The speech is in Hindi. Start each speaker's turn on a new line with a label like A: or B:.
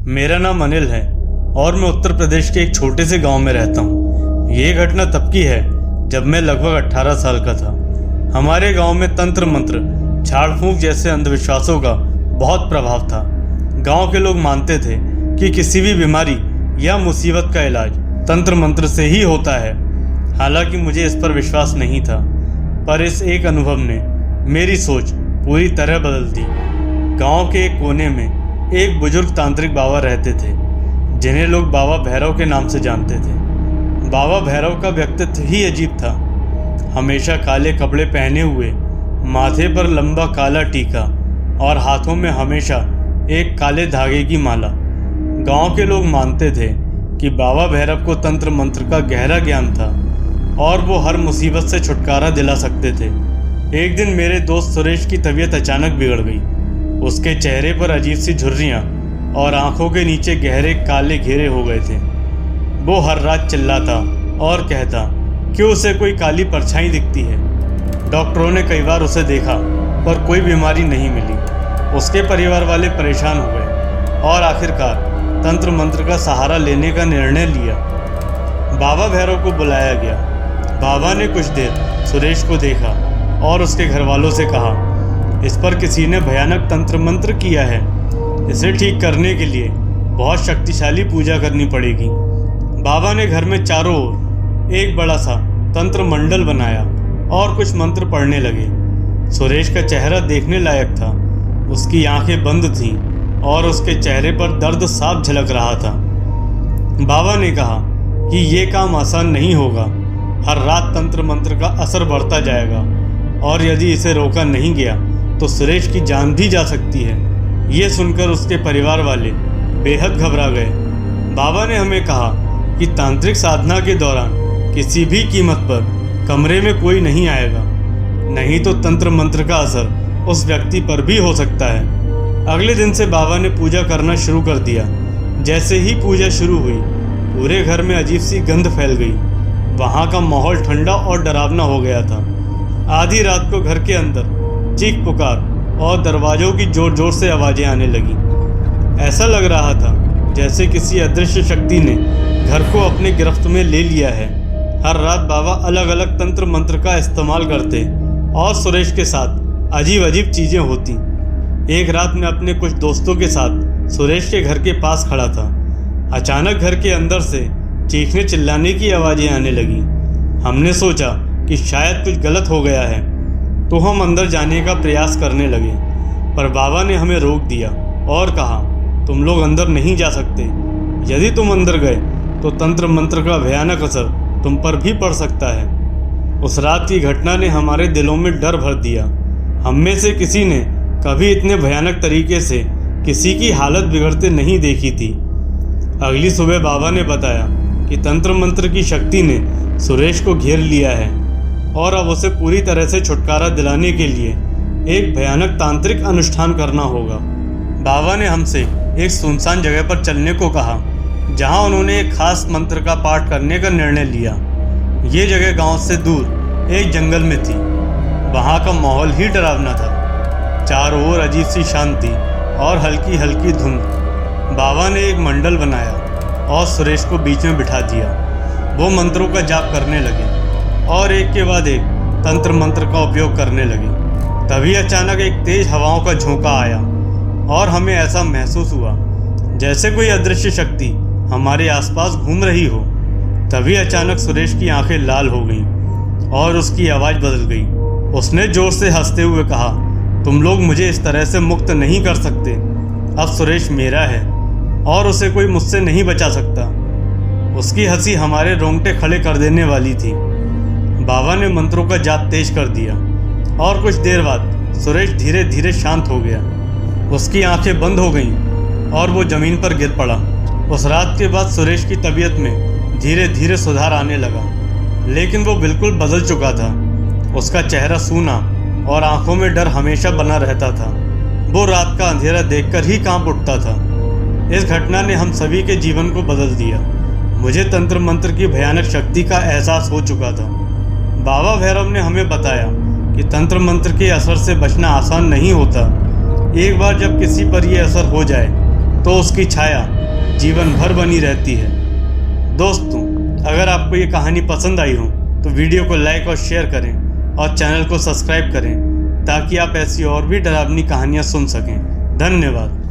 A: मेरा नाम अनिल है और मैं उत्तर प्रदेश के एक छोटे से गांव में रहता हूँ। ये घटना तब की है जब मैं लगभग 18 साल का था। हमारे गांव में तंत्र मंत्र, झाड़ फूंक जैसे अंधविश्वासों का बहुत प्रभाव था। गांव के लोग मानते थे कि किसी भी बीमारी या मुसीबत का इलाज तंत्र मंत्र से ही होता है। हालांकि मुझे इस पर विश्वास नहीं था, पर इस एक अनुभव ने मेरी सोच पूरी तरह बदल दी। गांव के एक कोने में एक बुजुर्ग तांत्रिक बाबा रहते थे, जिन्हें लोग बाबा भैरव के नाम से जानते थे। बाबा भैरव का व्यक्तित्व ही अजीब था। हमेशा काले कपड़े पहने हुए, माथे पर लंबा काला टीका और हाथों में हमेशा एक काले धागे की माला। गांव के लोग मानते थे कि बाबा भैरव को तंत्र मंत्र का गहरा ज्ञान था और वो हर मुसीबत से छुटकारा दिला सकते थे। एक दिन मेरे दोस्त सुरेश की तबीयत अचानक बिगड़ गई। उसके चेहरे पर अजीब सी झुर्रियाँ और आंखों के नीचे गहरे काले घेरे हो गए थे। वो हर रात चिल्लाता और कहता कि उसे कोई काली परछाई दिखती है। डॉक्टरों ने कई बार उसे देखा पर कोई बीमारी नहीं मिली। उसके परिवार वाले परेशान हो गए और आखिरकार तंत्र मंत्र का सहारा लेने का निर्णय लिया। बाबा भैरव को बुलाया गया। बाबा ने कुछ देर सुरेश को देखा और उसके घर वालों से कहा, इस पर किसी ने भयानक तंत्र मंत्र किया है। इसे ठीक करने के लिए बहुत शक्तिशाली पूजा करनी पड़ेगी। बाबा ने घर में चारों ओर एक बड़ा सा तंत्र मंडल बनाया और कुछ मंत्र पढ़ने लगे। सुरेश का चेहरा देखने लायक था। उसकी आंखें बंद थीं और उसके चेहरे पर दर्द साफ झलक रहा था। बाबा ने कहा कि ये काम आसान नहीं होगा। हर रात तंत्र मंत्र का असर बढ़ता जाएगा और यदि इसे रोका नहीं गया तो सुरेश की जान भी जा सकती है। ये सुनकर उसके परिवार वाले बेहद घबरा गए। बाबा ने हमें कहा कि तांत्रिक साधना के दौरान किसी भी कीमत पर कमरे में कोई नहीं आएगा, नहीं तो तंत्र मंत्र का असर उस व्यक्ति पर भी हो सकता है। अगले दिन से बाबा ने पूजा करना शुरू कर दिया। जैसे ही पूजा शुरू हुई, पूरे घर में अजीब सी गंध फैल गई। वहाँ का माहौल ठंडा और डरावना हो गया था। आधी रात को घर के अंदर चीख पुकार और दरवाजों की जोर जोर से आवाज़ें आने लगी। ऐसा लग रहा था जैसे किसी अदृश्य शक्ति ने घर को अपने गिरफ्त में ले लिया है। हर रात बाबा अलग अलग तंत्र मंत्र का इस्तेमाल करते और सुरेश के साथ अजीब अजीब चीज़ें होती। एक रात मैं अपने कुछ दोस्तों के साथ सुरेश के घर के पास खड़ा था। अचानक घर के अंदर से चीखने चिल्लाने की आवाज़ें आने लगी। हमने सोचा कि शायद कुछ गलत हो गया है, तो हम अंदर जाने का प्रयास करने लगे, पर बाबा ने हमें रोक दिया और कहा, तुम लोग अंदर नहीं जा सकते। यदि तुम अंदर गए तो तंत्र मंत्र का भयानक असर तुम पर भी पड़ सकता है। उस रात की घटना ने हमारे दिलों में डर भर दिया। हम में से किसी ने कभी इतने भयानक तरीके से किसी की हालत बिगड़ते नहीं देखी थी। अगली सुबह बाबा ने बताया कि तंत्र मंत्र की शक्ति ने सुरेश को घेर लिया है और अब उसे पूरी तरह से छुटकारा दिलाने के लिए एक भयानक तांत्रिक अनुष्ठान करना होगा। बाबा ने हमसे एक सुनसान जगह पर चलने को कहा, जहां उन्होंने एक खास मंत्र का पाठ करने का निर्णय लिया। ये जगह गांव से दूर एक जंगल में थी। वहां का माहौल ही डरावना था। चारों ओर अजीब सी शांति और हल्की हल्की धुंध। बाबा ने एक मंडल बनाया और सुरेश को बीच में बिठा दिया। वो मंत्रों का जाप करने लगे और एक के बाद एक तंत्र मंत्र का उपयोग करने लगे। तभी अचानक एक तेज हवाओं का झोंका आया और हमें ऐसा महसूस हुआ जैसे कोई अदृश्य शक्ति हमारे आसपास घूम रही हो। तभी अचानक सुरेश की आंखें लाल हो गईं और उसकी आवाज़ बदल गई। उसने जोर से हंसते हुए कहा, तुम लोग मुझे इस तरह से मुक्त नहीं कर सकते। अब सुरेश मेरा है और उसे कोई मुझसे नहीं बचा सकता। उसकी हंसी हमारे रोंगटे खड़े कर देने वाली थी। बाबा ने मंत्रों का जाप तेज कर दिया और कुछ देर बाद सुरेश धीरे धीरे शांत हो गया। उसकी आंखें बंद हो गईं और वो ज़मीन पर गिर पड़ा। उस रात के बाद सुरेश की तबीयत में धीरे धीरे सुधार आने लगा, लेकिन वो बिल्कुल बदल चुका था। उसका चेहरा सूना और आंखों में डर हमेशा बना रहता था। वो रात का अंधेरा देखकर ही कांप उठता था। इस घटना ने हम सभी के जीवन को बदल दिया। मुझे तंत्र मंत्र की भयानक शक्ति का एहसास हो चुका था। बाबा भैरव ने हमें बताया कि तंत्र मंत्र के असर से बचना आसान नहीं होता। एक बार जब किसी पर यह असर हो जाए तो उसकी छाया जीवन भर बनी रहती है। दोस्तों, अगर आपको ये कहानी पसंद आई हो तो वीडियो को लाइक और शेयर करें और चैनल को सब्सक्राइब करें ताकि आप ऐसी और भी डरावनी कहानियाँ सुन सकें। धन्यवाद।